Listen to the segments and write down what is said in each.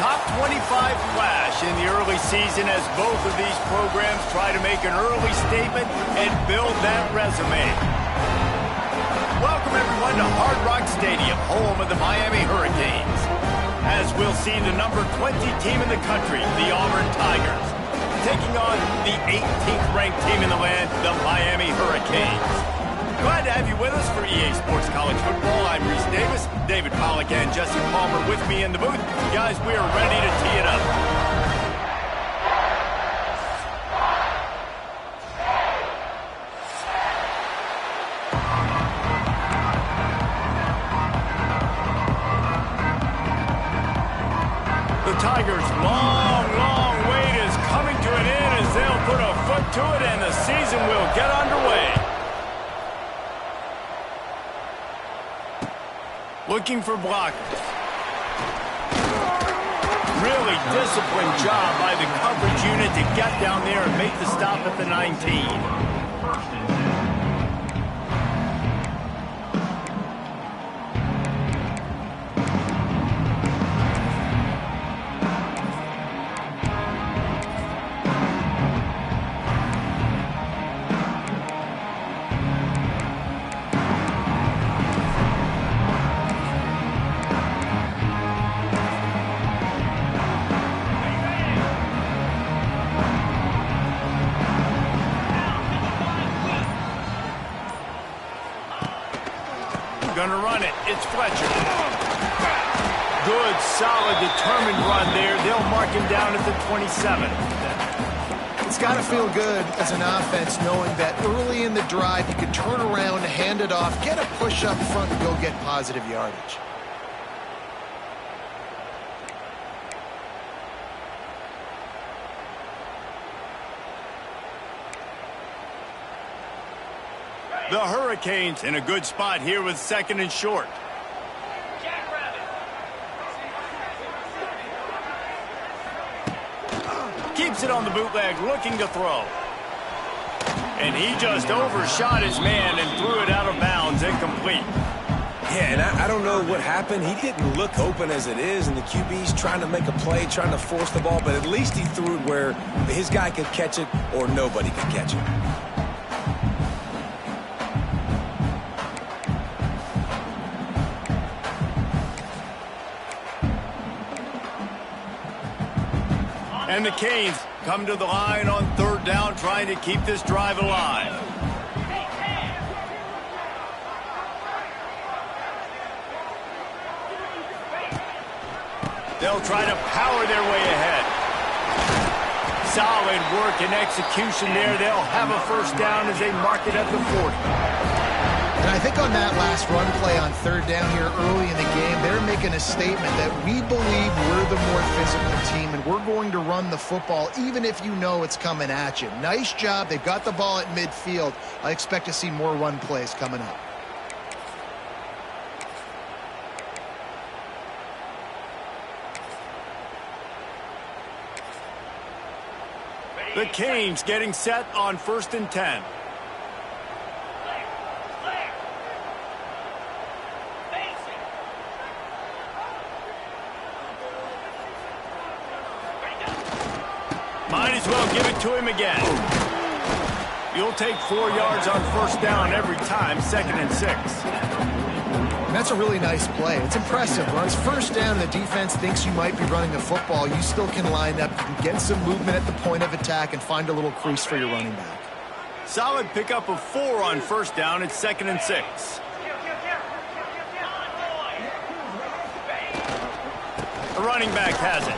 top 25 flash in the early season as both of these programs try to make an early statement and build that resume. Welcome, everyone, to Hard Rock Stadium, home of the Miami Hurricanes. As we'll see the number 20 team in the country, the Auburn Tigers, taking on the 18th ranked team in the land, the Miami Hurricanes. Glad to have you with us for EA Sports College Football. I'm Reese Davis, David Pollack and Jesse Palmer with me in the booth. Guys, we are ready to tee it up. The Tigers' long wait is coming to an end as they'll put a foot to it and the season will get underway. Looking for blockers. Really disciplined job by the coverage unit to get down there and make the stop at the 19. Gonna run it. It's Fletcher. Good, solid, determined run there. They'll mark him down at the 27. It's got to feel good as an offense knowing that early in the drive you can turn around, hand it off, get a push up front, and go get positive yardage. The Hurricanes in a good spot here with second and short. Keeps it on the bootleg, looking to throw. And he just overshot his man and threw it out of bounds, incomplete. Yeah, and I don't know what happened. He didn't look open as it is, and the QB's trying to make a play, trying to force the ball, but at least he threw it where his guy could catch it or nobody could catch it. And the Canes come to the line on third down, trying to keep this drive alive. They'll try to power their way ahead. Solid work and execution there. They'll have a first down as they mark it at the 40. And I think on that last run play on third down here early in the game, they're making a statement that we believe we're the more physical team and we're going to run the football even if you know it's coming at you. Nice job. They've got the ball at midfield. I expect to see more run plays coming up. The Canes getting set on 1st and 10. Might as well give it to him again. You'll take 4 yards on first down every time, 2nd and 6. And that's a really nice play. It's impressive. When it's first down and the defense thinks you might be running the football, you still can line up. You can get some movement at the point of attack and find a little crease for your running back. Solid pickup of 4 on first down. It's 2nd and 6. The running back has it.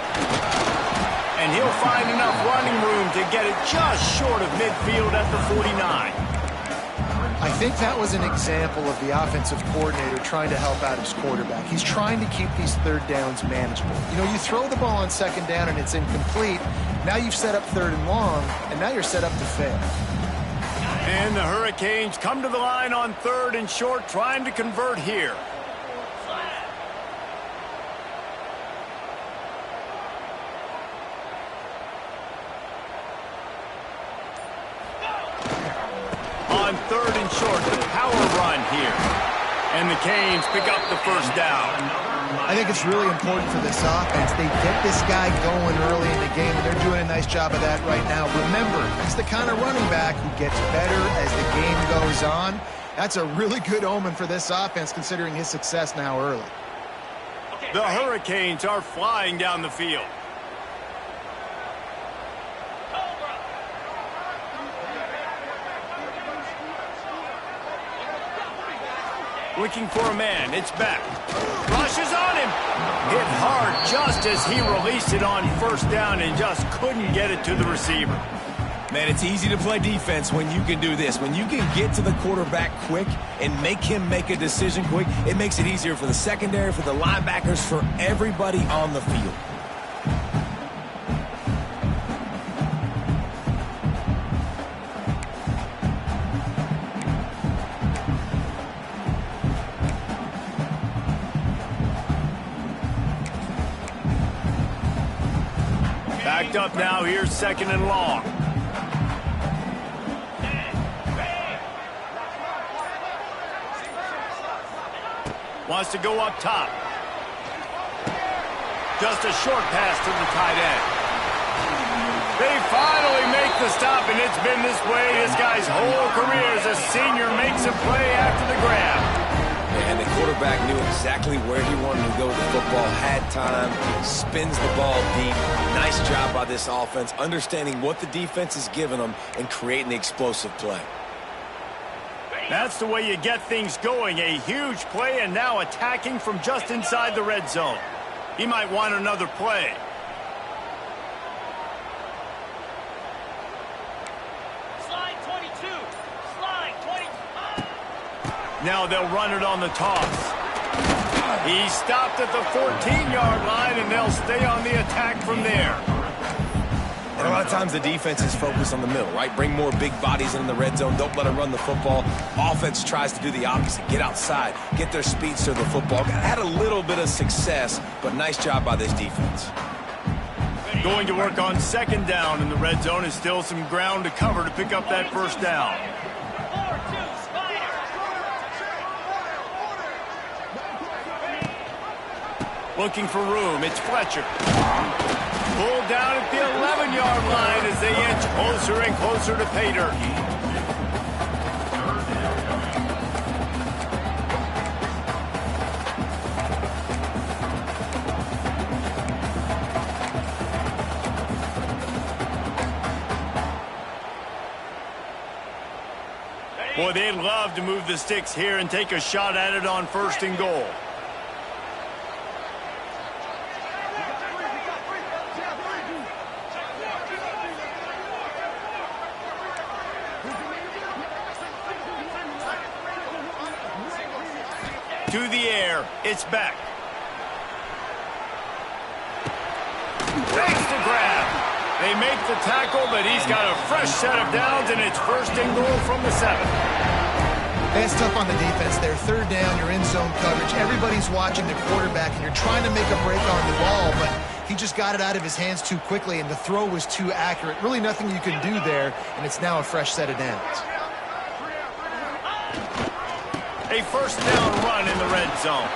And he'll find enough running room to get it just short of midfield at the 49. I think that was an example of the offensive coordinator trying to help out his quarterback. He's trying to keep these third downs manageable. You know, you throw the ball on second down and it's incomplete. Now you've set up third and long, and now you're set up to fail. And the Hurricanes come to the line on third and short, trying to convert here. On third and short, the power run here. And the Canes pick up the first down. I think it's really important for this offense. They get this guy going early in the game, and they're doing a nice job of that right now. Remember, he's the kind of running back who gets better as the game goes on. That's a really good omen for this offense, considering his success now early. The Hurricanes are flying down the field. Looking for a man. It's back. Rushes on him. Hit hard just as he released it on first down and just couldn't get it to the receiver. Man, it's easy to play defense when you can do this. When you can get to the quarterback quick and make him make a decision quick, it makes it easier for the secondary, for the linebackers, for everybody on the field. Backed up now. Here's second and long. Wants to go up top. Just a short pass to the tight end. They finally make the stop, and it's been this way his guy's whole career as a senior makes a play after the grab. And the quarterback knew exactly where he wanted to go with the football, had time, spins the ball deep. Nice job by this offense, understanding what the defense is giving them and creating the explosive play. That's the way you get things going. A huge play, and now attacking from just inside the red zone. He might want another play. Slide 22. Slide 20. Now they'll run it on the toss. He stopped at the 14-yard line, and they'll stay on the attack from there. And a lot of times the defense is focused on the middle, right? Bring more big bodies in the red zone. Don't let them run the football. Offense tries to do the opposite. Get outside. Get their speeds to the football. Had a little bit of success, but nice job by this defense. Going to work on second down in the red zone. Is still some ground to cover to pick up that first down. 4-2 Spider. Looking for room. It's Fletcher. Pulled down at the 11-yard line as they inch closer and closer to pay dirt. Boy, they'd love to move the sticks here and take a shot at it on first and goal. To the air, it's back. Takes the grab. They make the tackle, but he's got a fresh set of downs, and it's first and goal from the 7. That's tough on the defense there. Third down, you're in zone coverage. Everybody's watching the quarterback, and you're trying to make a break on the ball, but he just got it out of his hands too quickly, and the throw was too accurate. Really nothing you can do there, and it's now a fresh set of downs. A first down run in the red zone.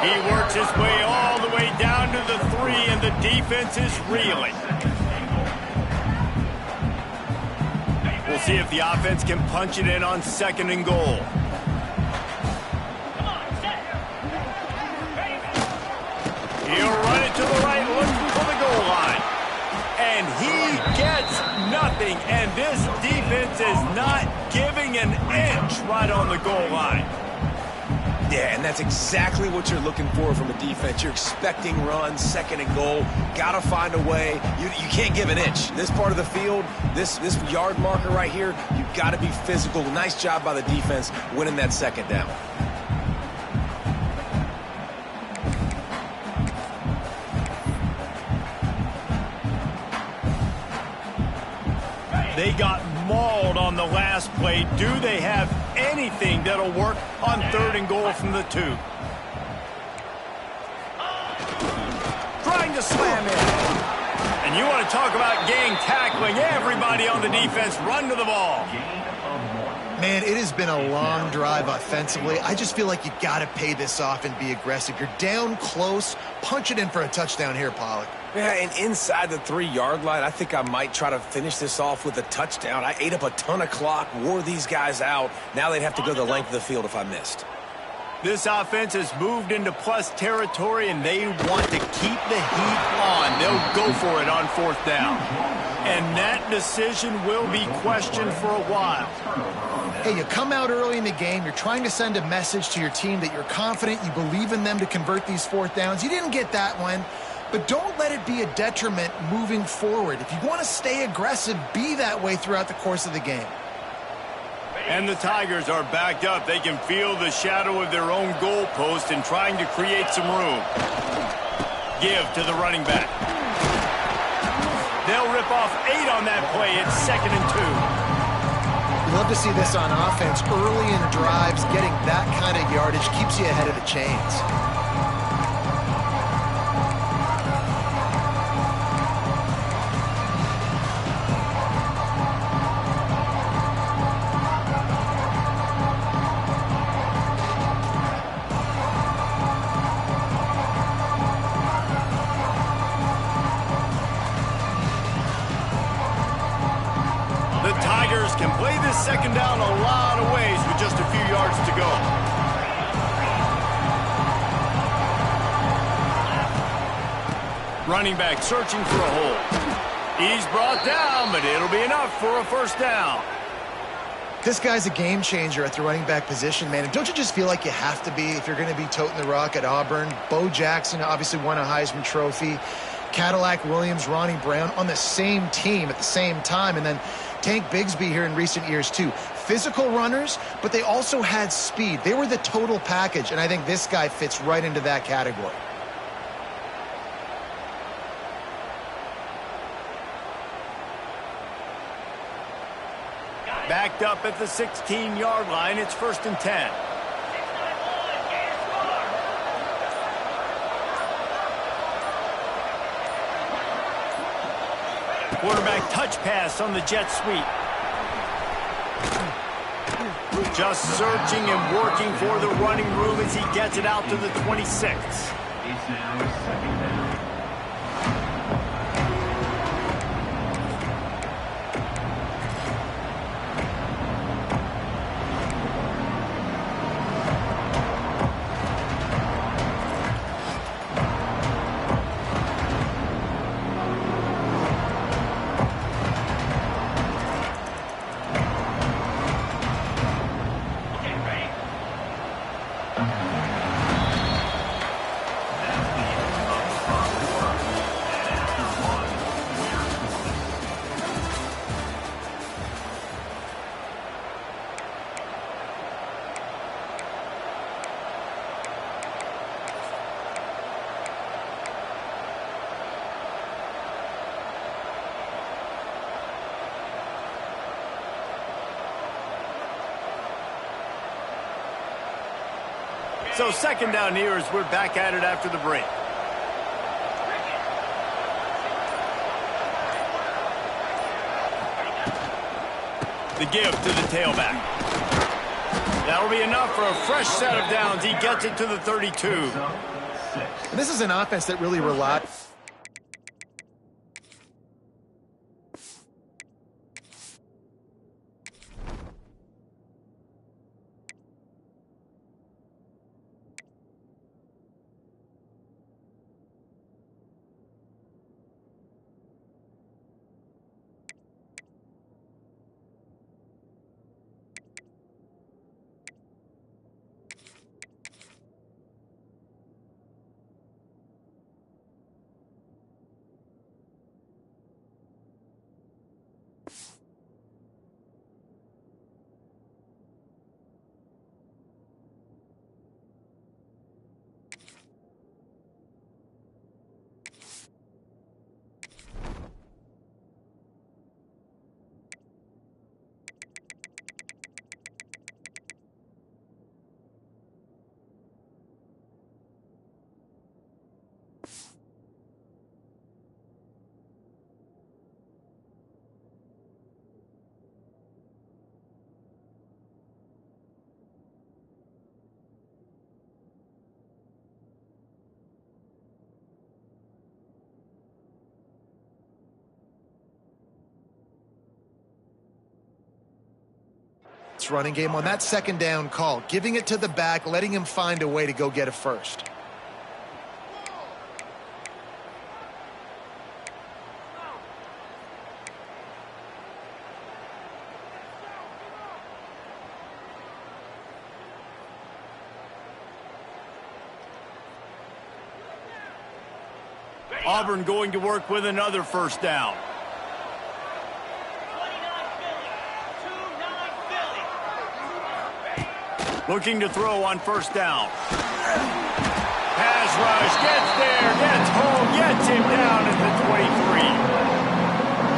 He works his way all the way down to the 3, and the defense is reeling. We'll see if the offense can punch it in on second and goal. He'll run it to the right, looking for the goal line. And he gets nothing, and this defense is not giving an inch right on the goal line. Yeah, and that's exactly what you're looking for from a defense. You're expecting runs, second and goal. Got to find a way. You can't give an inch. This part of the field, this yard marker right here, you've got to be physical. Nice job by the defense winning that second down. They got mauled on the last play. Do they have anything that'll work on third and goal from the 2? Trying to slam in. And you want to talk about gang tackling. Everybody on the defense run to the ball. Man, it has been a long drive offensively. I just feel like you got to pay this off and be aggressive. You're down close. Punch it in for a touchdown here, Pollock. Yeah, and inside the 3-yard line, I think I might try to finish this off with a touchdown. I ate up a ton of clock, wore these guys out. Now they'd have to go the length of the field if I missed. This offense has moved into plus territory, and they want to keep the heat on. They'll go for it on 4th down. And that decision will be questioned for a while. Hey, you come out early in the game. You're trying to send a message to your team that you're confident, you believe in them to convert these 4th downs. You didn't get that one, but don't let it be a detriment moving forward. If you want to stay aggressive, be that way throughout the course of the game. And the Tigers are backed up. They can feel the shadow of their own goalpost and trying to create some room. Give to the running back. They'll rip off 8 on that play. It's 2nd and 2. You love to see this on offense. Early in drives, getting that kind of yardage keeps you ahead of the chains. Can play this 2nd down a lot of ways with just a few yards to go. Running back searching for a hole. He's brought down, but it'll be enough for a 1st down. This guy's a game changer at the running back position, man. And don't you just feel like you have to be if you're going to be toting the rock at Auburn? Bo Jackson obviously won a Heisman Trophy. Cadillac Williams, Ronnie Brown on the same team at the same time. And then Tank Bigsby here in recent years, too. Physical runners, but they also had speed. They were the total package, and I think this guy fits right into that category. Backed up at the 16-yard line. It's 1st and 10. Quarterback touch pass on the jet sweep. Just searching and working for the running room as he gets it out to the 26. It's now 2nd down. So 2nd down here as we're back at it after the break. The give to the tailback. That'll be enough for a fresh set of downs. He gets it to the 32. And this is an offense that really relied. this running game on that second down call, giving it to the back, letting him find a way to go get a first. Auburn going to work with another first down. 29 Philly. Looking to throw on first down. Pass rush, gets there, gets home, gets him down at the 23.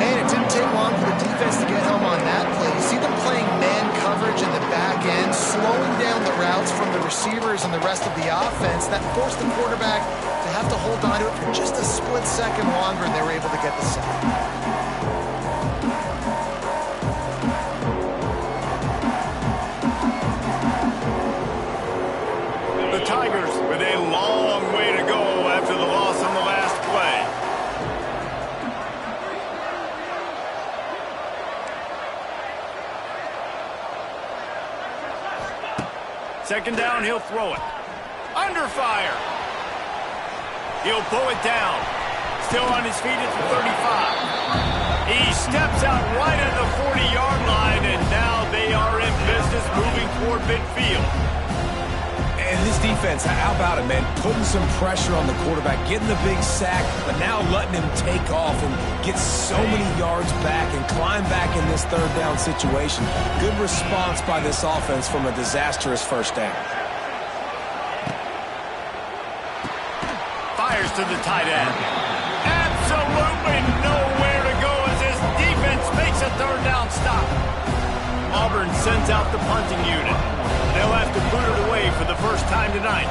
And it didn't take long for the defense to get home on that play. You see them playing man coverage in the back end, slowing down the routes from the receivers and the rest of the offense. That forced the quarterback to have to hold on to it for just a split second longer, and they were able to get the sack. The Tigers with a long way to go after the loss on the last play. Second down, he'll throw it. Under fire. He'll pull it down. Still on his feet at the 35. He steps out right at the 40-yard line, and now they are in business moving toward midfield. And this defense, how about it, man? Putting some pressure on the quarterback, getting the big sack, but now letting him take off and get so many yards back and climb back in this third down situation. Good response by this offense from a disastrous first down. Fires to the tight end. Absolutely nowhere to go as this defense makes a third down stop. Auburn sends out the punting unit. They'll have to boot it away for the first time tonight.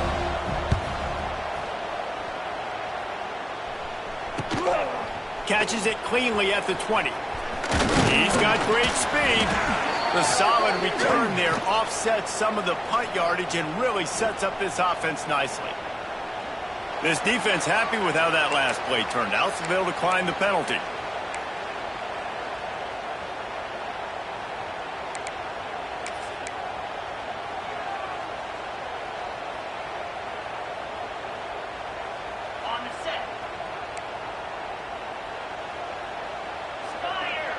Catches it cleanly at the 20. He's got great speed. The solid return there offsets some of the punt yardage and really sets up this offense nicely. This defense happy with how that last play turned out, so they'll decline the penalty. On the set. Spire.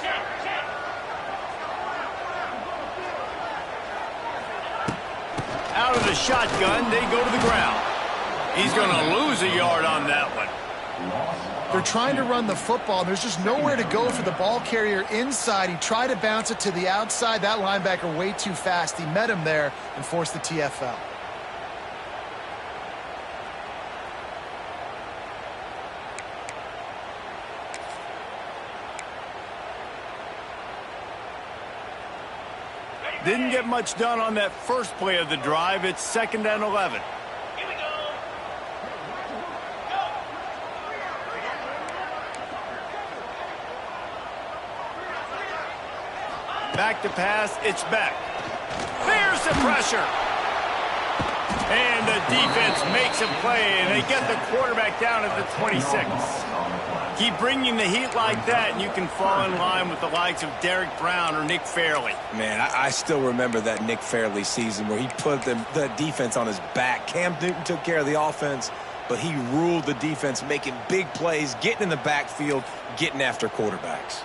Check, check. Out of the shotgun, they go to the ground. He's going to lose a yard on that one. They're trying to run the football. There's just nowhere to go for the ball carrier inside. He tried to bounce it to the outside. That linebacker way too fast. He met him there and forced the TFL. Didn't get much done on that first play of the drive. It's 2nd and 11. Here we go. Back to pass, it's back. There's the pressure. And the defense makes a play, and they get the quarterback down at the 26. Keep bringing the heat like that, and you can fall in line with the likes of Derek Brown or Nick Fairley. Man, I still remember that Nick Fairley season where he put the defense on his back. Cam Newton took care of the offense, but he ruled the defense, making big plays, getting in the backfield, getting after quarterbacks.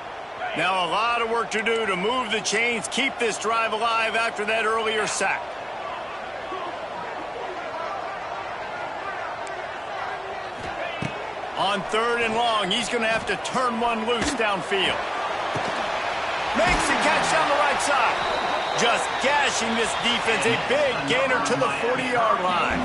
Now a lot of work to do to move the chains, keep this drive alive after that earlier sack. On 3rd and long, he's going to have to turn one loose downfield. Makes the catch down the right side. Just gashing this defense, a big gainer to the 40-yard line.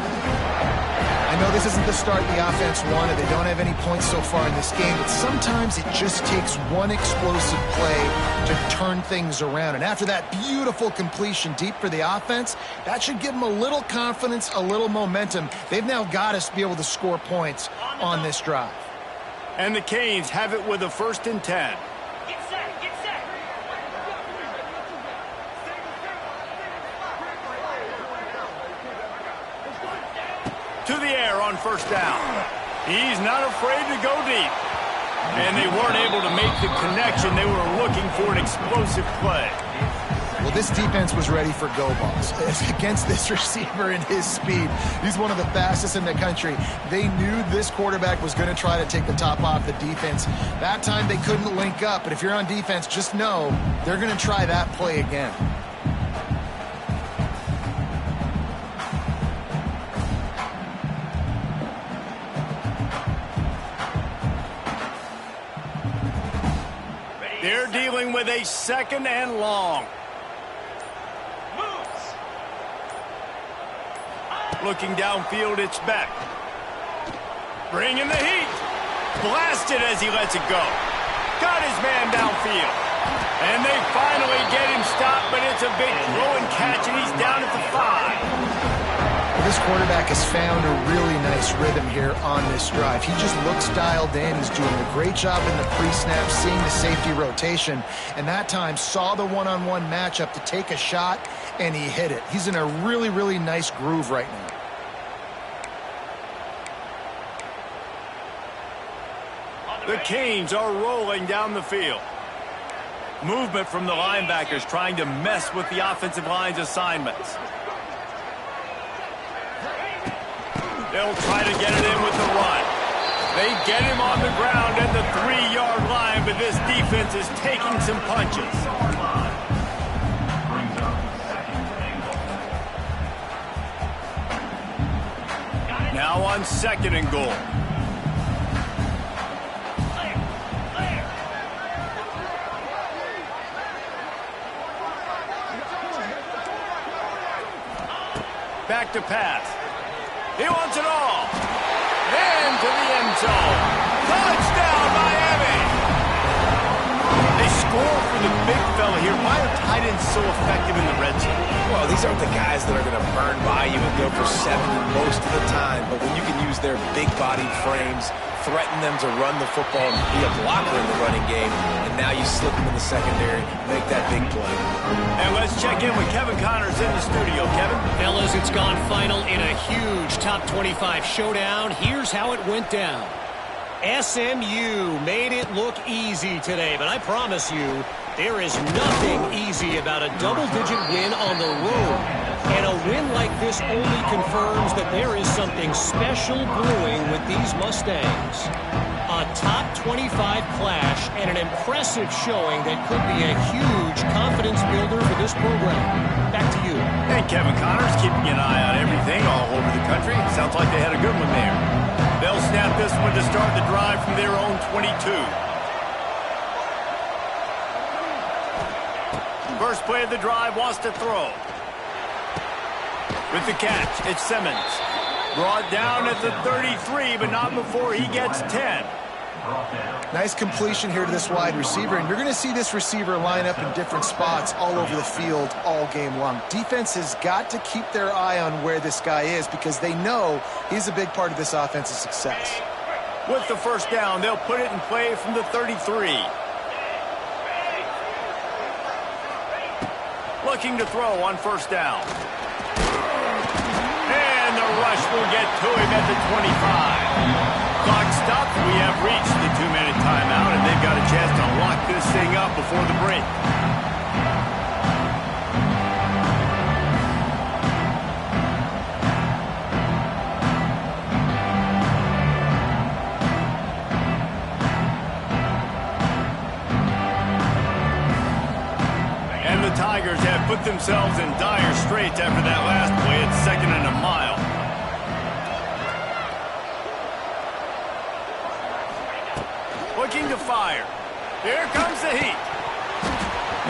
I know this isn't the start the offense wanted. They don't have any points so far in this game, but sometimes it just takes one explosive play to turn things around. And after that beautiful completion deep for the offense, that should give them a little confidence, a little momentum. They've now got us to be able to score points on this drive. And the Canes have it with a 1st and 10. Get set, get set. To the air on 1st down. He's not afraid to go deep. And they weren't able to make the connection. They were looking for an explosive play. Well, this defense was ready for go balls. Against this receiver and his speed, he's one of the fastest in the country. They knew this quarterback was going to try to take the top off the defense. That time they couldn't link up, but if you're on defense, just know they're going to try that play again. They're dealing with a 2nd and long. Looking downfield, it's Beck. Bringing the heat. Blasted as he lets it go. Got his man downfield. And they finally get him stopped, but it's a big throw and catch, and he's down at the 5. Well, this quarterback has found a really nice rhythm here on this drive. He just looks dialed in. He's doing a great job in the pre-snap, seeing the safety rotation, and that time saw the one-on-one matchup to take a shot, and he hit it. He's in a really, really nice groove right now. The Canes are rolling down the field. Movement from the linebackers trying to mess with the offensive line's assignments. They'll try to get it in with the run. They get him on the ground at the 3-yard line, but this defense is taking some punches. Now on 2nd and goal. Back to pass. He wants it all. And to the end zone. Touchdown, Miami! They score for the big fella here. Why are tight ends so effective in the red zone? Well, these aren't the guys that are going to burn by you and go for 70 most of the time, but when you can use their big-bodied frames, threaten them to run the football and be a blocker in the running game, and now you slip them in the secondary, make that big play. And let's check in with Kevin Connors in the studio. Kevin? Fellas, it's gone final in a huge top 25 showdown. Here's how it went down. SMU made it look easy today, but I promise you, there is nothing easy about a double-digit win on the road. And a win like this only confirms that there is something special brewing with these Mustangs. A top 25 clash and an impressive showing that could be a huge confidence builder for this program. Back to you. And Kevin Connors keeping an eye on everything all over the country. Sounds like they had a good one there. They'll snap this one to start the drive from their own 22. First play of the drive, wants to throw. With the catch, it's Simmons. Brought down at the 33, but not before he gets 10. Nice completion here to this wide receiver, and you're going to see this receiver line up in different spots all over the field all game long. Defense has got to keep their eye on where this guy is because they know he's a big part of this offense's success. With the first down, they'll put it in play from the 33. Looking to throw on first down. And the rush will get to him at the 25. Clock stops. We have reached the 2-minute timeout, and they've got a chance to lock this thing up before the break. And the Tigers have put themselves in dire straits after that last play at 2nd and a mile. Looking to fire. Here comes the heat.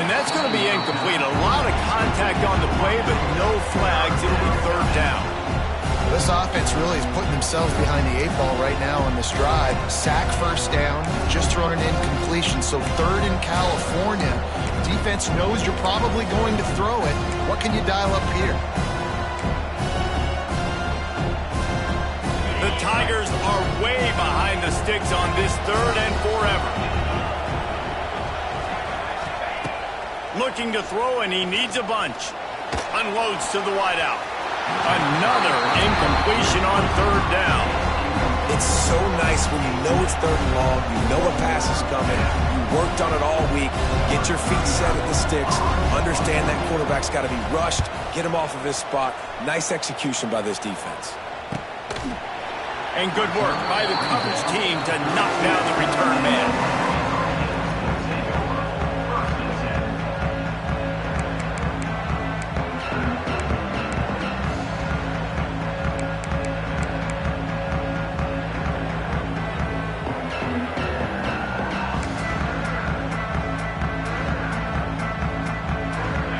And that's going to be incomplete. A lot of contact on the play, but no flags. It'll be 3rd down. This offense really is putting themselves behind the 8 ball right now on this drive. Sack first down, just thrown an incompletion, so 3rd in California. Defense knows you're probably going to throw it. What can you dial up here? The Tigers are way behind the sticks on this 3rd and forever. Looking to throw, and he needs a bunch. Unloads to the wideout. Another incompletion on 3rd down. It's so nice when you know it's 3rd and long, you know a pass is coming, you worked on it all week, get your feet set at the sticks, understand that quarterback's got to be rushed, get him off of his spot. Nice execution by this defense. And good work by the coverage team to knock down the return man.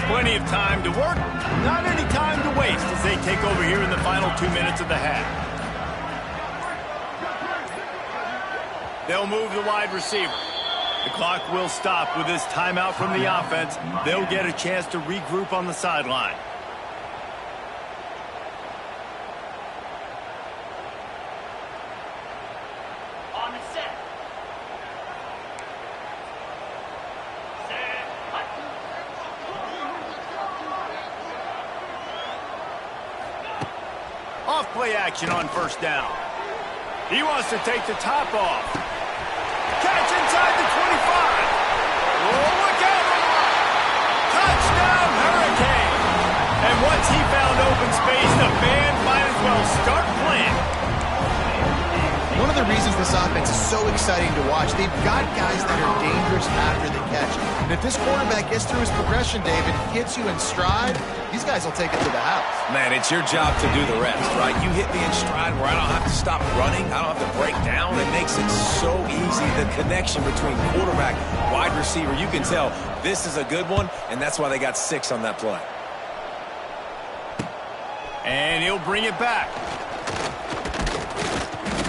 Plenty of time to work, not any time to waste as they take over here in the final 2 minutes of the half. They'll move the wide receiver. The clock will stop with this timeout from the offense. They'll get a chance to regroup on the sideline. On the set. Set. Hut. Off play action on 1st down. He wants to take the top off. Catch inside the 25. Oh, look out! Touchdown, Hurricane! And once he found open space, the band might as well start playing. One of the reasons this offense is so exciting to watch, they've got guys that are dangerous after the catch. And if this quarterback gets through his progression, David, hits you in stride, these guys will take it to the house. Man, it's your job to do the rest, right? You hit me in stride where I don't have to stop running. I don't have to break down. It makes it so easy. The connection between quarterback, wide receiver, you can tell this is a good one, and that's why they got 6 on that play. And he'll bring it back.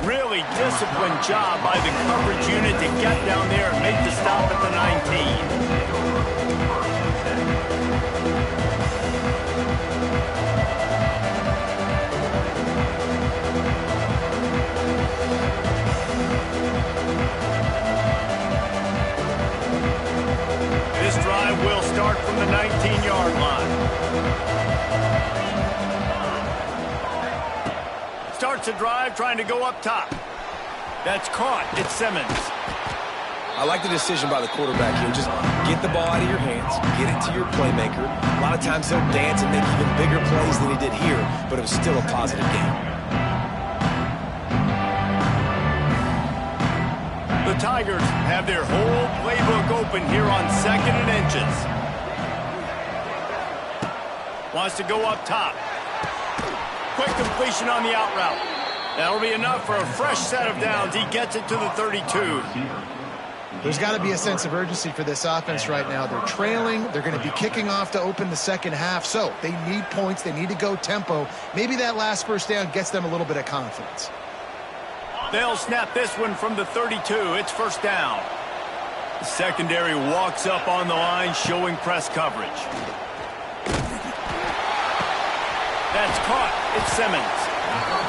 Really disciplined job by the coverage unit to get down there and make the stop at the 19. This drive will start from the 19-yard line. Starts a drive trying to go up top. That's caught. It's Simmons. I like the decision by the quarterback here. Just get the ball out of your hands, get it to your playmaker. A lot of times he'll dance and make even bigger plays than he did here, but it was still a positive game. The Tigers have their whole playbook open here on 2nd and inches. Wants to go up top. Quick completion on the out route. That'll be enough for a fresh set of downs. He gets it to the 32. There's got to be a sense of urgency for this offense right now. They're trailing. They're going to be kicking off to open the 2nd half. So they need points. They need to go tempo. Maybe that last 1st down gets them a little bit of confidence. They'll snap this one from the 32. It's 1st down. The secondary walks up on the line, showing press coverage. That's caught. It's Simmons.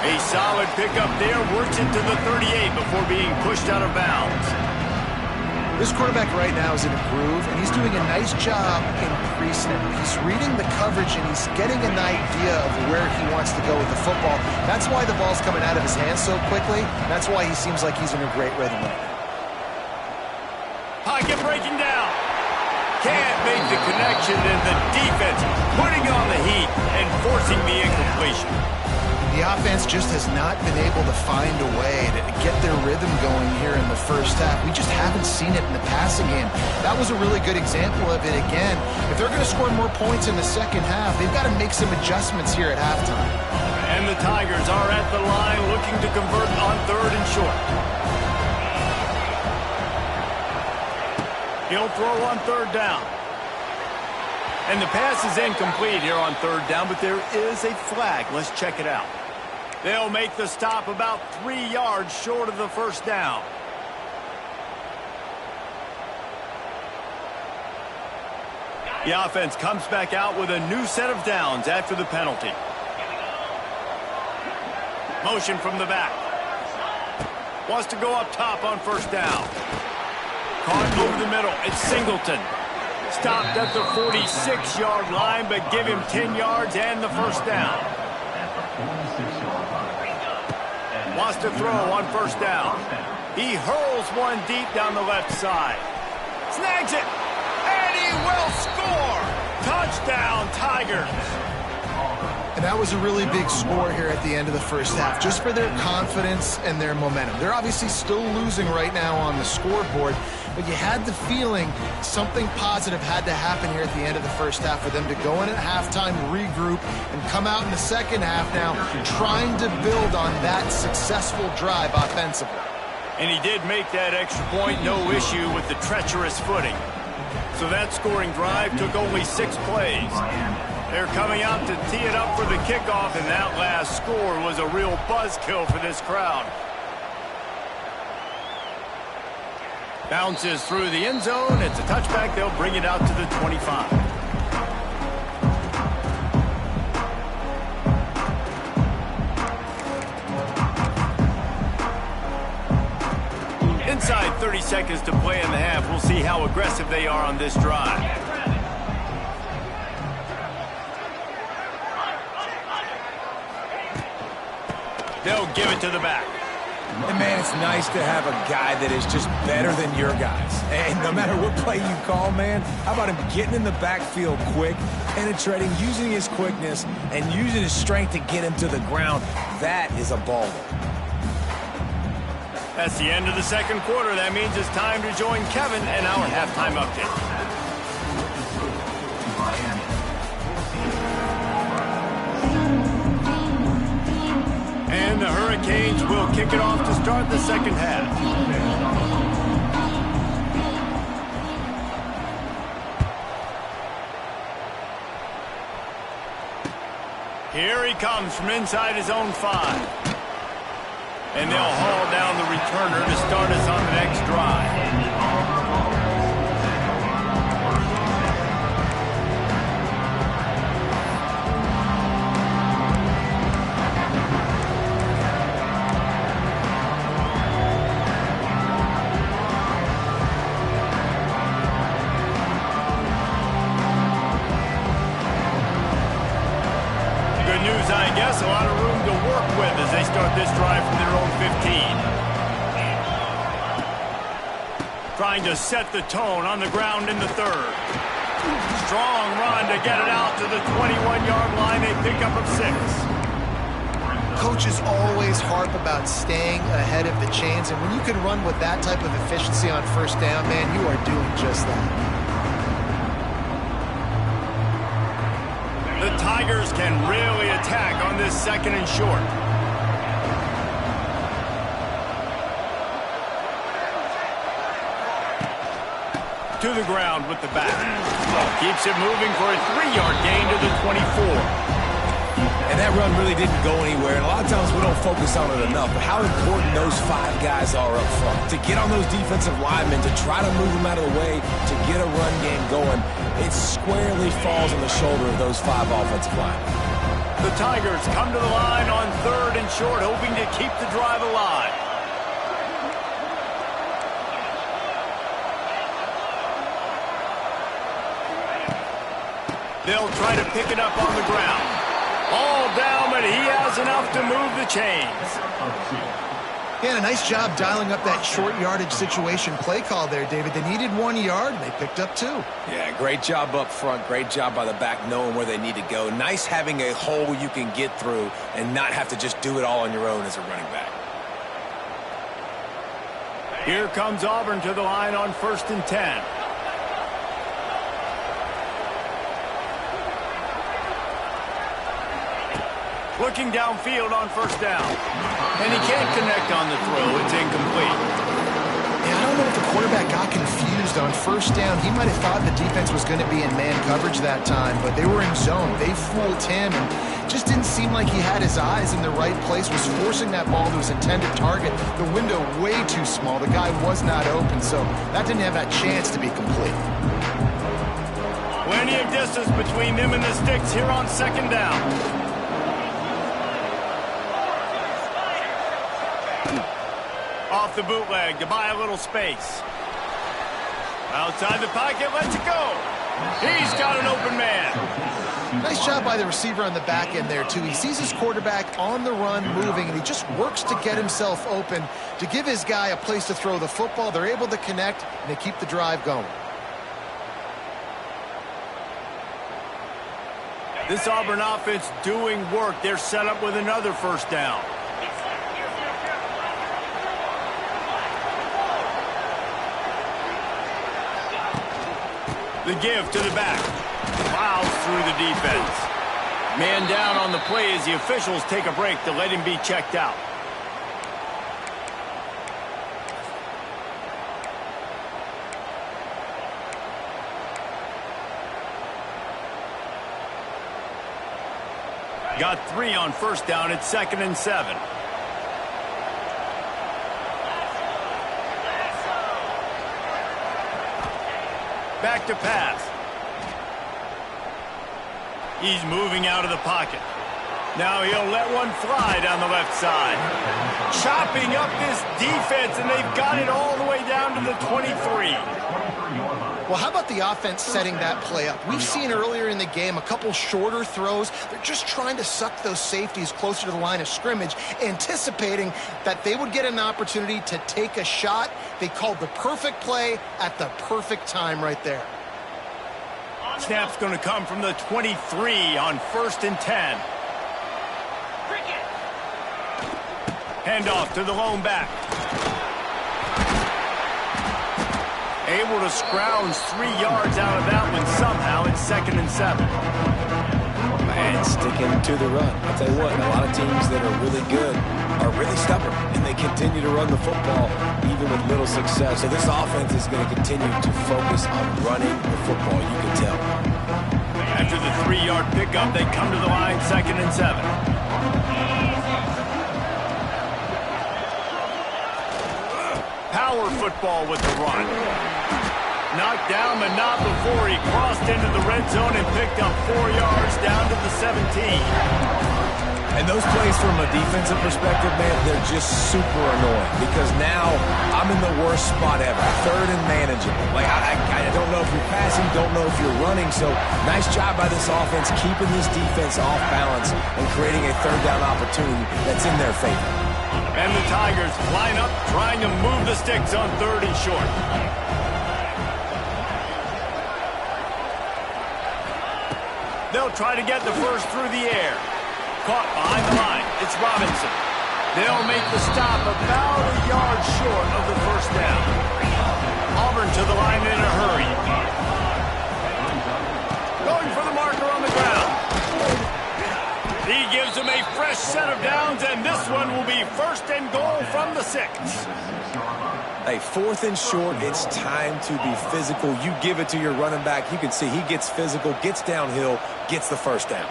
A solid pickup there. Works it to the 38 before being pushed out of bounds. This quarterback right now is in a groove, and he's doing a nice job in pre-snap. He's reading the coverage, and he's getting an idea of where he wants to go with the football. That's why the ball's coming out of his hands so quickly. That's why he seems like he's in a great rhythm right now. Pocket breaking down. Can't make the connection, and the defense putting on the heat and forcing the incompletion. The offense just has not been able to find a way to get their rhythm going here in the 1st half. We just haven't seen it in the passing game. That was a really good example of it again. If they're going to score more points in the 2nd half, they've got to make some adjustments here at halftime. And the Tigers are at the line looking to convert on 3rd and short. He'll throw on 3rd down. And the pass is incomplete here on 3rd down, but there is a flag. Let's check it out. They'll make the stop about 3 yards short of the 1st down. The offense comes back out with a new set of downs after the penalty. Motion from the back. Wants to go up top on 1st down. Caught over the middle. It's Singleton. Stopped at the 46-yard line, but give him 10 yards and the 1st down. Wants to throw on first down. He hurls one deep down the left side. Snags it. And he will score. Touchdown, Tigers. And that was a really big score here at the end of the first half, just for their confidence and their momentum. They're obviously still losing right now on the scoreboard, but you had the feeling something positive had to happen here at the end of the first half for them to go in at halftime, regroup, and come out in the second half now trying to build on that successful drive offensively. And he did make that extra point, no issue with the treacherous footing. So that scoring drive took only 6 plays. They're coming out to tee it up for the kickoff, and that last score was a real buzzkill for this crowd. Bounces through the end zone. It's a touchback. They'll bring it out to the 25. Inside 30 seconds to play in the half. We'll see how aggressive they are on this drive. They'll give it to the back. And, man, it's nice to have a guy that is just better than your guys. And no matter what play you call, man, how about him getting in the backfield quick, penetrating, using his quickness, and using his strength to get him to the ground. That is a baller. That's the end of the second quarter. That means it's time to join Kevin and our halftime update. And the Hurricanes will kick it off to start the second half. Here he comes from inside his own 5. And they'll haul down the returner to start us on the next drive. I guess a lot of room to work with as they start this drive from their own 15. Trying to set the tone on the ground in the third. Strong run to get it out to the 21-yard line. They pick up of 6. Coaches always harp about staying ahead of the chains, and when you can run with that type of efficiency on first down, man, you are doing just that. The Tigers can really attack on this second and short. To the ground with the back. Keeps it moving for a 3-yard gain to the 24. And that run really didn't go anywhere, and a lot of times we don't focus on it enough, but how important those 5 guys are up front. To get on those defensive linemen, to try to move them out of the way, to get a run game going, it squarely falls on the shoulder of those 5 offensive linemen. The Tigers come to the line on 3rd and short, hoping to keep the drive alive. They'll try to pick it up on the ground. All down, but he has enough to move the chains. Yeah, a nice job dialing up that short yardage situation play call there, David. They needed 1 yard, and they picked up 2. Yeah, great job up front. Great job by the back knowing where they need to go. Nice having a hole you can get through and not have to just do it all on your own as a running back. Here comes Auburn to the line on 1st and 10. Looking downfield on first down. And he can't connect on the throw. It's incomplete. Yeah, I don't know if the quarterback got confused on first down. He might have thought the defense was going to be in man coverage that time, but they were in zone. They fooled him and just didn't seem like he had his eyes in the right place, was forcing that ball to his intended target. The window way too small. The guy was not open, so that didn't have that chance to be complete. Plenty of distance between them and the sticks here on 2nd down. Off the bootleg to buy a little space. Outside the pocket, lets it go. He's got an open man. Nice job by the receiver on the back end there, too. He sees his quarterback on the run moving, and he just works to get himself open to give his guy a place to throw the football. They're able to connect, and they keep the drive going. This Auburn offense doing work. They're set up with another first down. The give to the back. Plows through the defense. Man down on the play as the officials take a break to let him be checked out. Got 3 on first down at 2nd and 7. Back to pass. He's moving out of the pocket. Now he'll let one fly down the left side. Chopping up this defense, and they've got it all the way down to the 23. Well, how about the offense setting that play up? We've seen earlier in the game a couple shorter throws. They're just trying to suck those safeties closer to the line of scrimmage, anticipating that they would get an opportunity to take a shot. They called the perfect play at the perfect time right there. Snap's going to come from the 23 on 1st and 10. Handoff to the lone back. Able to scrounge 3 yards out of that one somehow. It's 2nd and 7. And sticking to the run. I'll tell you what, a lot of teams that are really good are really stubborn, and they continue to run the football even with little success. So this offense is going to continue to focus on running the football, you can tell. After the 3-yard pickup, they come to the line 2nd and 7. Power football with the run. Knocked down, but not before he crossed into the red zone and picked up 4 yards down to the 17. And those plays from a defensive perspective, man, they're just super annoying because now I'm in the worst spot ever. 3rd and manageable. Like, I don't know if you're passing, don't know if you're running. So nice job by this offense keeping this defense off balance and creating a 3rd down opportunity that's in their favor. And the Tigers line up trying to move the sticks on 3rd and short. They'll try to get the first through the air. Caught behind the line. It's Robinson. They'll make the stop about a yard short of the first down. Auburn to the line in a hurry. Going for the marker on the ground. He gives them a fresh set of downs, and this one will be 1st and goal from the 6. Hey, 4th and short, it's time to be physical. You give it to your running back. You can see he gets physical, gets downhill, gets the first down.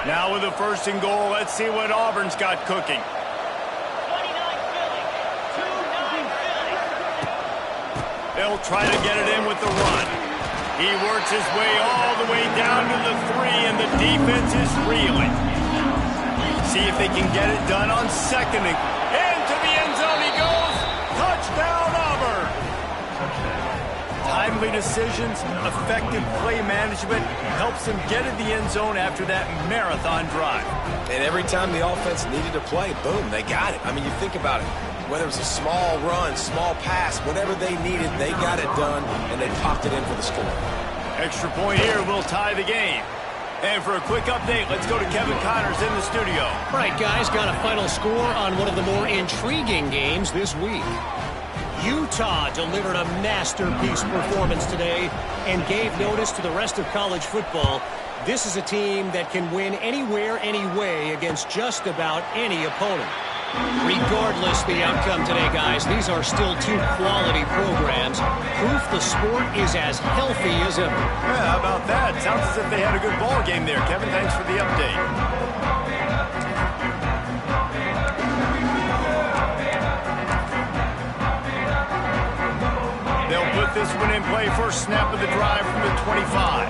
Now with the 1st and goal, let's see what Auburn's got cooking. 29 Philly. They'll try to get it in with the run. He works his way all the way down to the 3, and the defense is reeling. See if they can get it done on 2nd. And to the end zone he goes. Touchdown, Auburn. Timely decisions, effective play management helps them get in the end zone after that marathon drive. And every time the offense needed to play, boom, they got it. I mean, you think about it. Whether it was a small run, small pass, whatever they needed, they got it done, and they popped it in for the score. Extra point here will tie the game. And for a quick update, let's go to Kevin Connors in the studio. All right, guys, got a final score on one of the more intriguing games this week. Utah delivered a masterpiece performance today and gave notice to the rest of college football. This is a team that can win anywhere, any way against just about any opponent. Regardless the outcome today, guys, these are still 2 quality programs. Proof the sport is as healthy as ever. Yeah, how about that? Sounds as if they had a good ball game there. Kevin, thanks for the update. They'll put this one in play. First snap of the drive from the 25.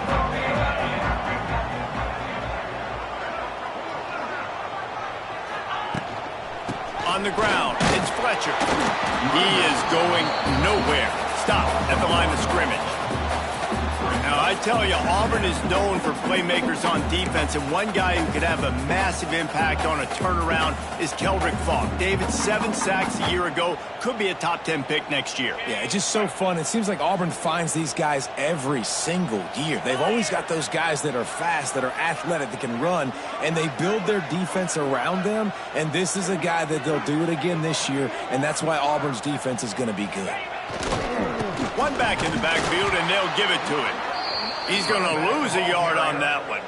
On the ground, it's flat. Fletcher. He is going nowhere. Stop at the line of scrimmage. Now, I tell you, Auburn is known for playmakers on defense, and one guy who could have a massive impact on a turnaround is Keldrick Falk. David, 7 sacks a year ago, could be a top 10 pick next year. Yeah, it's just so fun. It seems like Auburn finds these guys every single year. They've always got those guys that are fast, that are athletic, that can run, and they build their defense around them, and this is a guy that they'll do it again this year, and that's why Auburn's defense is going to be good. One back in the backfield, and they'll give it to him. He's going to lose a yard on that one.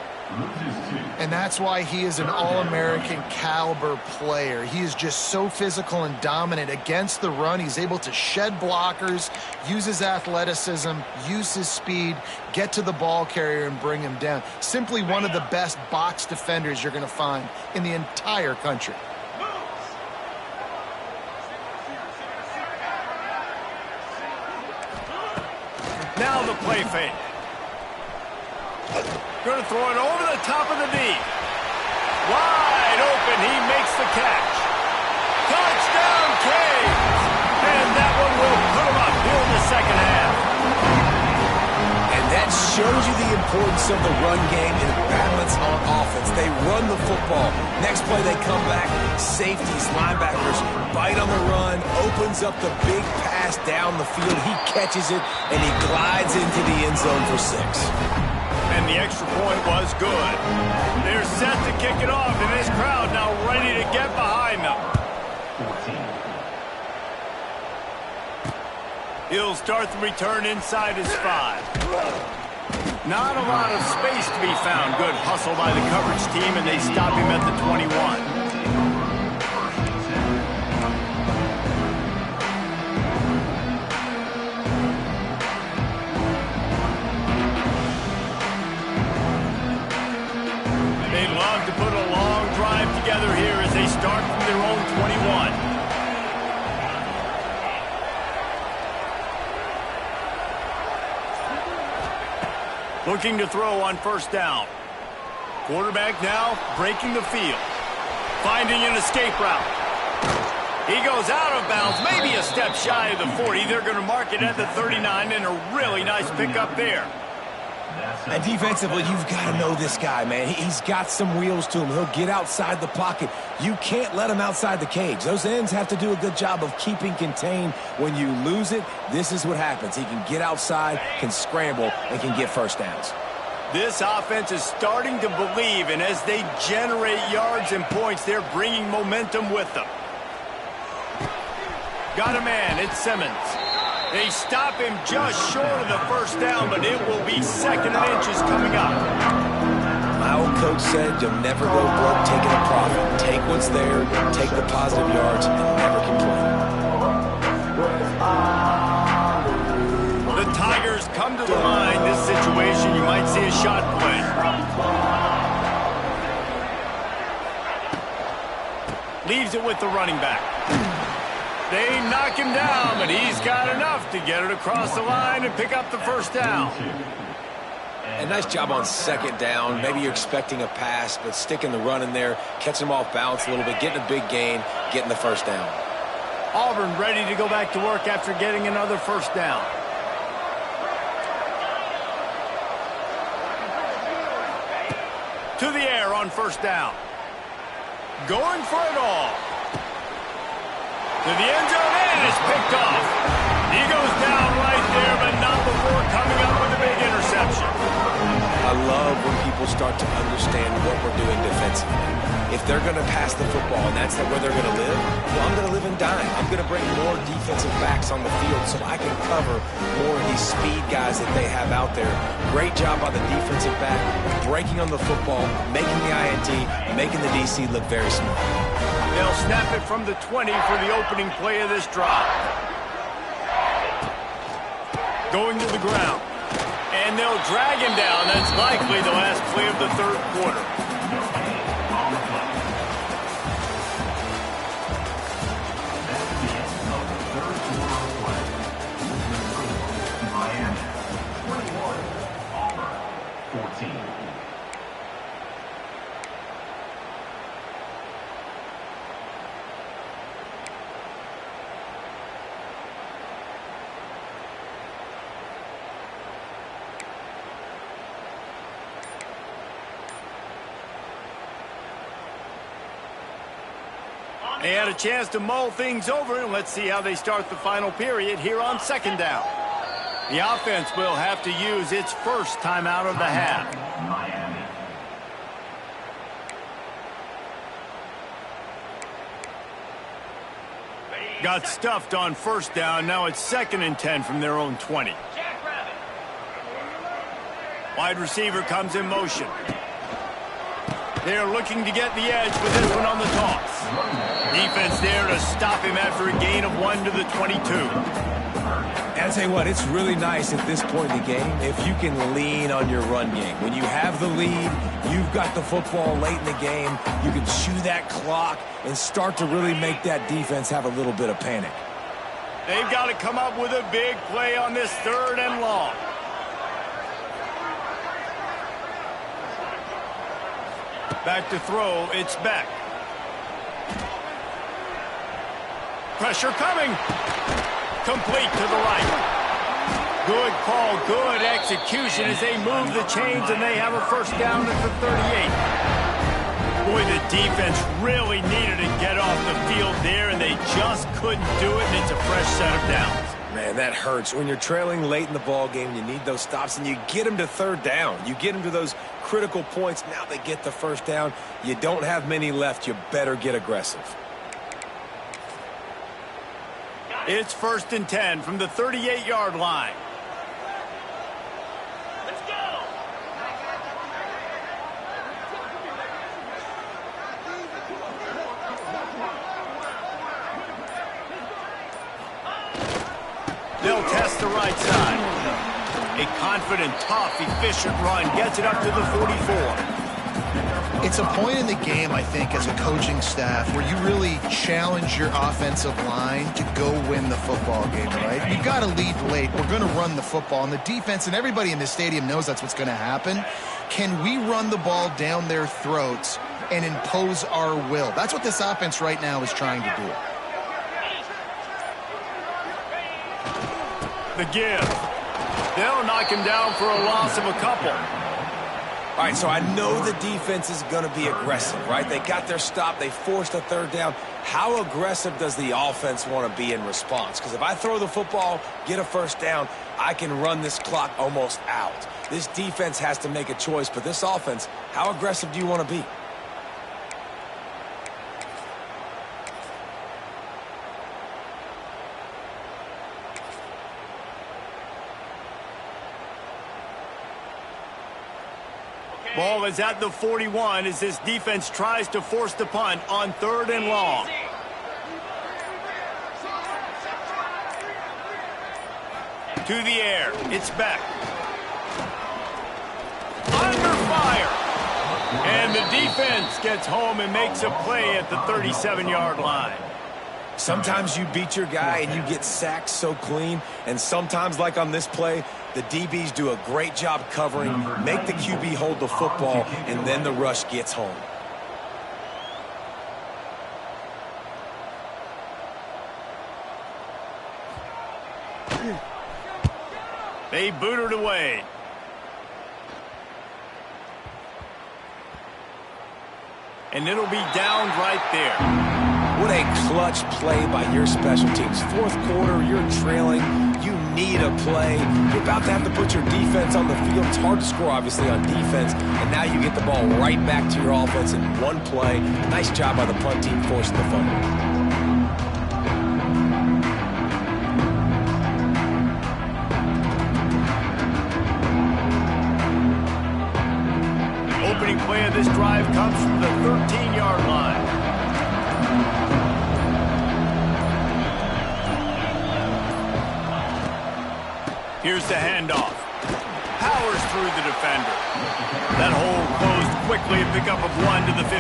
And that's why he is an All-American caliber player. He is just so physical and dominant against the run. He's able to shed blockers, use his athleticism, use his speed, get to the ball carrier and bring him down. Simply one of the best box defenders you're going to find in the entire country. Now the play fake. Going to throw it over the top of the knee. Wide open. He makes the catch. Touchdown, Canes. And that one will put him up here in the second half. And that shows you the importance of the run game and balance on offense. They run the football. Next play, they come back. Safeties, linebackers, bite on the run, opens up the big pass down the field. He catches it, and he glides into the end zone for 6. And the extra point was good. They're set to kick it off, and this crowd now ready to get behind them. 14. He'll start the return inside his 5. Not a lot of space to be found. Good hustle by the coverage team, and they stop him at the 21. To put a long drive together here as they start from their own 21. Looking to throw on first down. Quarterback now breaking the field. Finding an escape route. He goes out of bounds, maybe a step shy of the 40. They're going to mark it at the 39, and a really nice pickup there. And defensively, you've got to know this guy, man. He's got some wheels to him. He'll get outside the pocket. You can't let him outside the cage. Those ends have to do a good job of keeping contained. When you lose it, this is what happens. He can get outside, can scramble, and can get first downs. This offense is starting to believe, and as they generate yards and points, they're bringing momentum with them. Got a man. It's Simmons. They stop him just short of the first down, but it will be 2nd and inches coming up. My old coach said you'll never go broke taking a profit. Take what's there, take the positive yards, and never complain. The Tigers come to the line. This situation, you might see a shot play. Leaves it with the running back. They knock him down, but he's got enough to get it across the line and pick up the first down. A nice job on 2nd down. Maybe you're expecting a pass, but sticking the run in there, catching him off balance a little bit, getting a big gain, getting the first down. Auburn ready to go back to work after getting another first down. To the air on first down. Going for it all. To the end zone, and it's picked off. He goes down right there, but not before coming up with a big interception. I love when people start to understand what we're doing defensively. If they're going to pass the football and that's where they're going to live, well, I'm going to live and die. I'm going to bring more defensive backs on the field so I can cover more of these speed guys that they have out there. Great job by the defensive back, breaking on the football, making the INT, making the DC look very smart. They'll snap it from the 20 for the opening play of this drive. Going to the ground. And they'll drag him down. That's likely the last play of the 3rd quarter. Miami. 21. Auburn. 14. They had a chance to mull things over, and let's see how they start the final period here on second down. The offense will have to use its first timeout of the half. Miami. Got stuffed on first down. Now it's 2nd and 10 from their own 20. Wide receiver comes in motion. They're looking to get the edge with this one on the toss. Defense there to stop him after a gain of 1 to the 22. And I'll tell you what, it's really nice at this point in the game if you can lean on your run game. When you have the lead, you've got the football late in the game, you can chew that clock and start to really make that defense have a little bit of panic. They've got to come up with a big play on this 3rd and long. Back to throw, it's Beck. Pressure coming. Complete to the right. Good call, good execution as they move the chains and they have a first down at the 38. Boy, the defense really needed to get off the field there and they just couldn't do it, and it's a fresh set of downs. Man, that hurts. When you're trailing late in the ball game, you need those stops, and you get them to 3rd down. You get them to those critical points. Now they get the first down. You don't have many left. You better get aggressive. It's 1st and 10 from the 38-yard line. Let's go. They'll test the right side. A confident, tough, efficient run gets it up to the 44. It's a point in the game, I think, as a coaching staff where you really challenge your offensive line to go win the football game, right? You've got to lead late. We're going to run the football. And the defense and everybody in the stadium knows that's what's going to happen. Can we run the ball down their throats and impose our will? That's what this offense right now is trying to do. The give. They'll knock him down for a loss of a couple. All right, so I know the defense is going to be aggressive, right? They got their stop. They forced a 3rd down. How aggressive does the offense want to be in response? Because if I throw the football, get a first down, I can run this clock almost out. This defense has to make a choice, but this offense, how aggressive do you want to be? Ball is at the 41 as this defense tries to force the punt on 3rd and long. To the air, it's Beck. Under fire. And the defense gets home and makes a play at the 37-yard line. Sometimes you beat your guy and you get sacked so clean, and sometimes, like on this play, the DBs do a great job covering, make the QB hold the football, and then the rush gets home. They boot it away. And it'll be downed right there. What a clutch play by your special teams. 4th quarter, you're trailing. You need a play. You're about to have to put your defense on the field. It's hard to score, obviously, on defense. And now you get the ball right back to your offense in one play. Nice job by the punt team forcing the fumble. Opening play of this drive comes from the 13-yard line. Here's the handoff. Powers through the defender. That hole closed quickly, a pickup of 1 to the 15.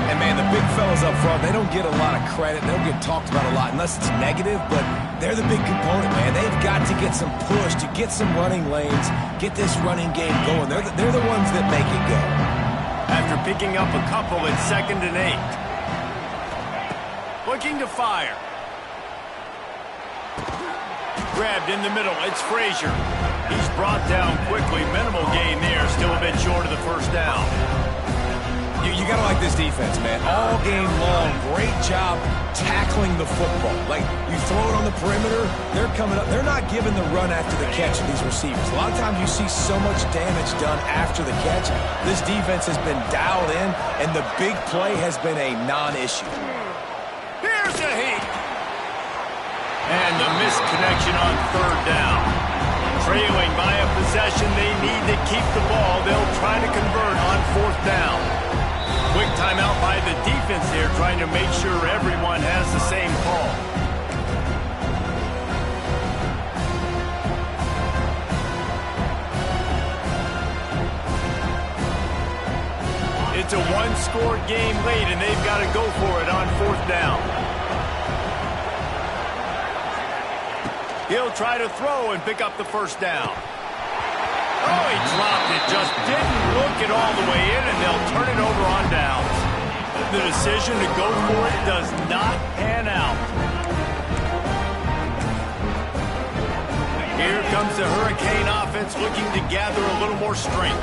And, man, the big fellas up front, they don't get a lot of credit. They don't get talked about a lot unless it's negative, but they're the big component, man. They've got to get some push, to get some running lanes, get this running game going. They're the ones that make it go. After picking up a couple, it's 2nd and 8. Looking to fire. Grabbed in the middle, it's Frazier. He's brought down quickly, minimal gain there, still a bit short of the first down. You got to like this defense, man. All game long, great job tackling the football. Like, you throw it on the perimeter, they're coming up. They're not giving the run after the catch to these receivers. A lot of times you see so much damage done after the catch. This defense has been dialed in, and the big play has been a non-issue. Here's the heat. And the misconnection on third down. Trailing by a possession, they need to keep the ball. They'll try to convert on fourth down. Quick timeout by the defense here, trying to make sure everyone has the same call. It's a one-score game late, and they've got to go for it on fourth down. He'll try to throw and pick up the first down. Oh, he dropped it. Just didn't look it all the way in, and they'll turn it over on downs. The decision to go for it does not pan out. Here comes the Hurricane offense looking to gather a little more strength.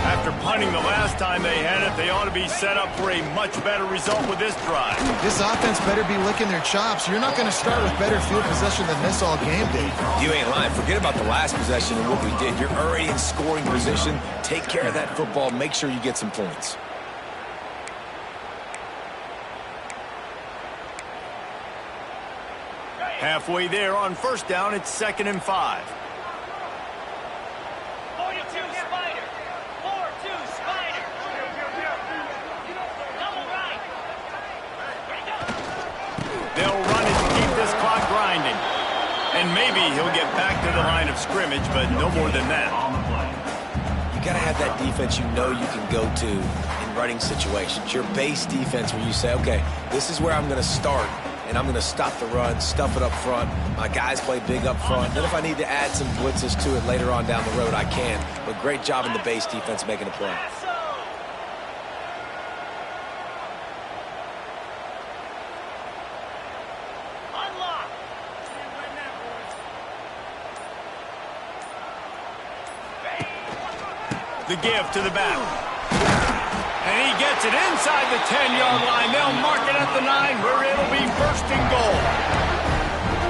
After punting the last time they had it, they ought to be set up for a much better result with this drive. This offense better be licking their chops. You're not going to start with better field possession than this all game, Dave. You ain't lying. Forget about the last possession and what we did. You're already in scoring position. Take care of that football. Make sure you get some points. Halfway there on first down, it's 2nd and 5. 42 Spider. 4-2 Spider. Double right. Ready, go. They'll run it to keep this clock grinding. And maybe he'll get back to the line of scrimmage, but no more than that. You got to have that defense you know you can go to in running situations. Your base defense where you say, okay, this is where I'm going to start, and I'm going to stop the run, stuff it up front. My guys play big up front. Then if I need to add some blitzes to it later on down the road, I can. But great job in the base defense making a play. Unlock. The give to the back. And he gets it inside the 10-yard line. They'll mark it at the 9, where it'll be 1st and goal.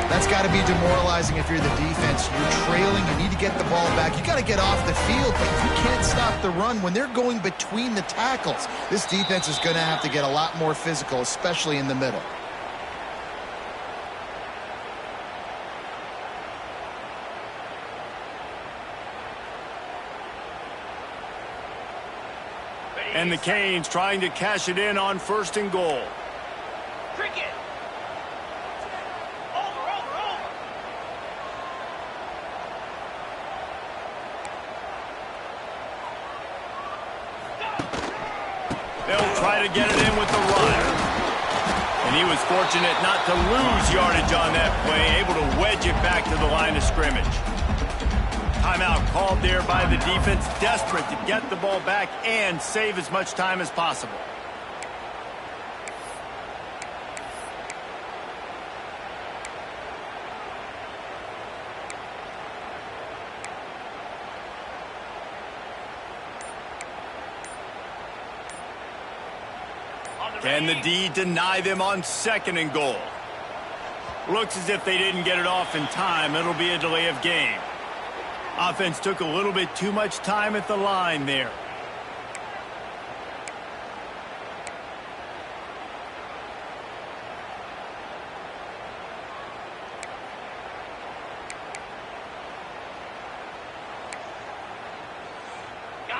That's got to be demoralizing if you're the defense. You're trailing. You need to get the ball back. You got to get off the field, but you can't stop the run when they're going between the tackles. This defense is going to have to get a lot more physical, especially in the middle. And the Canes trying to cash it in on 1st and goal. Cricket. Over. They'll try to get it in with the run. And he was fortunate not to lose yardage on that play, able to wedge it back to the line of scrimmage. Timeout called there by the defense, desperate to get the ball back and save as much time as possible. Can the D deny them on 2nd and goal? Looks as if they didn't get it off in time. It'll be a delay of game. Offense took a little bit too much time at the line there.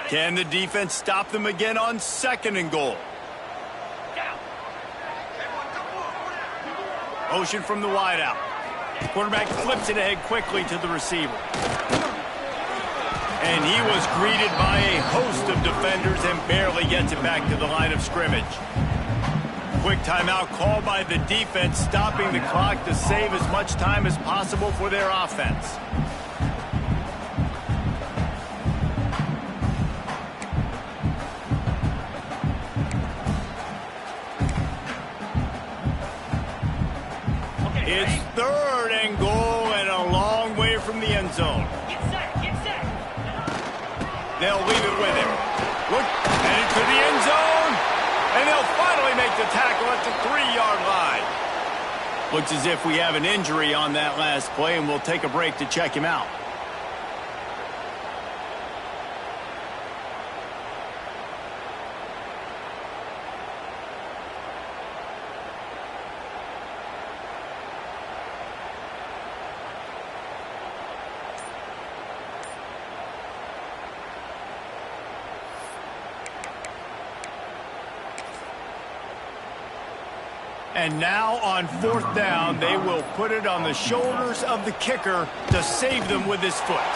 Can the defense stop them again on 2nd and goal? Motion from the wideout. The quarterback flips it ahead quickly to the receiver. And he was greeted by a host of defenders and barely gets it back to the line of scrimmage. Quick timeout called by the defense, stopping the clock to save as much time as possible for their offense. It's 3rd and goal and a long way from the end zone. Get set. They'll leave it with him. Look, headed to the end zone. they'll finally make the tackle at the 3-yard line. Looks as if we have an injury on that last play, and we'll take a break to check him out. And now on 4th down, they will put it on the shoulders of the kicker to save them with his foot.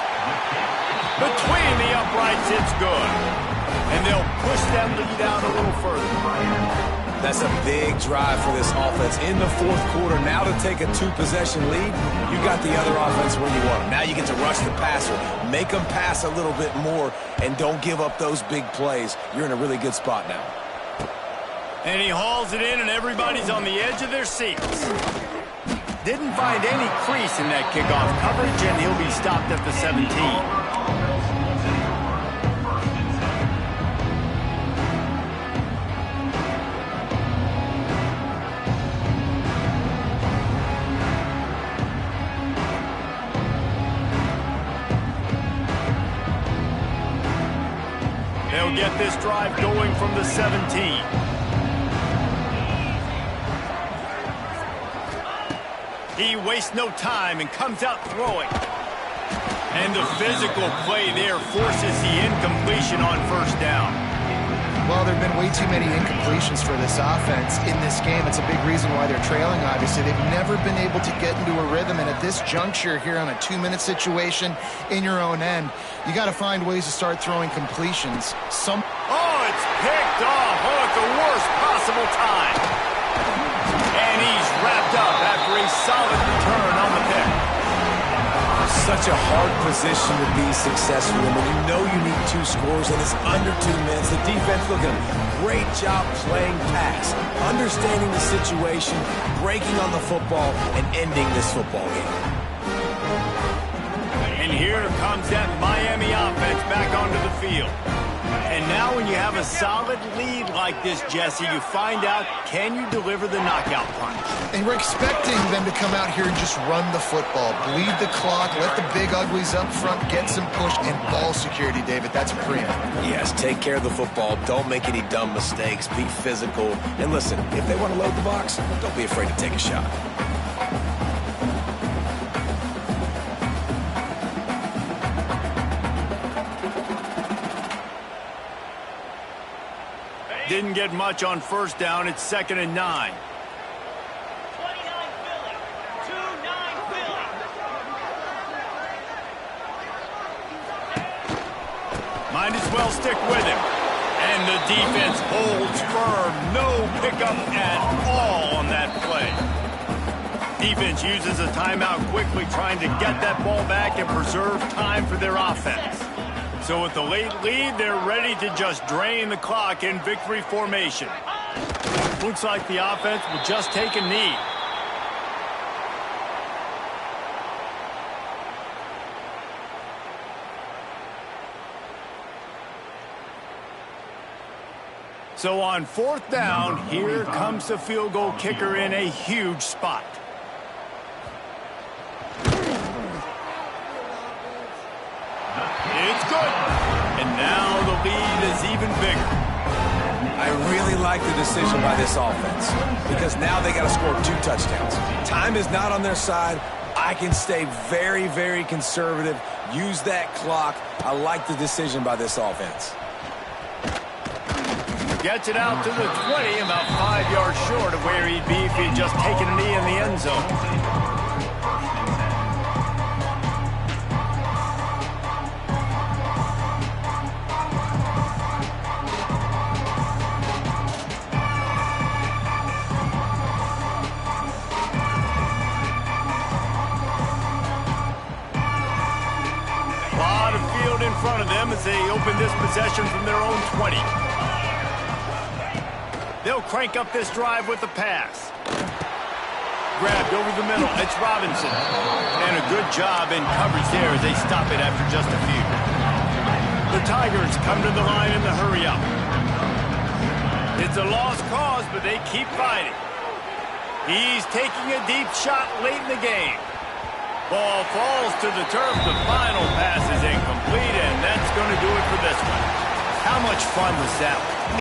Between the uprights, it's good. And they'll push that lead out a little further. That's a big drive for this offense in the 4th quarter. Now to take a 2-possession lead, you got the other offense where you want them. Now you get to rush the passer, make them pass a little bit more, and don't give up those big plays. You're in a really good spot now. And he hauls it in, and everybody's on the edge of their seats. Didn't find any crease in that kickoff coverage, and he'll be stopped at the 17. They'll get this drive going from the 17. He wastes no time and comes out throwing. And the physical play there forces the incompletion on 1st down. Well, there have been way too many incompletions for this offense in this game. It's a big reason why they're trailing, obviously. They've never been able to get into a rhythm, and at this juncture here on a 2-minute situation in your own end, you got to find ways to start throwing completions. Oh, it's picked off. Oh, at the worst possible time. And he's wrapped up after a solid return on the pick. Such a hard position to be successful in when you know you need 2 scores and it's under 2 minutes. The defense looking great job playing pass, understanding the situation, breaking on the football, and ending this football game. And here comes that Miami offense back onto the field. And now when you have a solid lead like this, Jesse, you find out, can you deliver the knockout punch? And we're expecting them to come out here and just run the football, bleed the clock, let the big uglies up front get some push, and ball security, David. That's a preempt. Yes, take care of the football. Don't make any dumb mistakes. Be physical. And listen, if they want to load the box, don't be afraid to take a shot. Didn't get much on 1st down. It's 2nd and 9. 29 Philly. 2-9 Philly. Might as well stick with him. And the defense holds firm. No pickup at all on that play. Defense uses a timeout quickly, trying to get that ball back and preserve time for their offense. So with the late lead, they're ready to just drain the clock in victory formation. Looks like the offense will just take a knee. So on 4th down, here comes the field goal kicker in a huge spot. It's good. And now the lead is even bigger. I really like the decision by this offense because now they got to score 2 touchdowns. Time is not on their side. I can stay very, very conservative. Use that clock. I like the decision by this offense. Gets it out to the 20, about 5 yards short of where he'd be if he'd just taken a knee in the end zone. In front of them as they open this possession from their own 20. They'll crank up this drive with the pass. Grabbed over the middle. It's Robinson. And a good job in coverage there as they stop it after just a few. The Tigers come to the line in the hurry up. It's It's a lost cause, but they keep fighting. He's taking a deep shot late in the game. Ball falls to the turf. The final pass is incomplete, and that's going to do it for this one. How much fun was that one?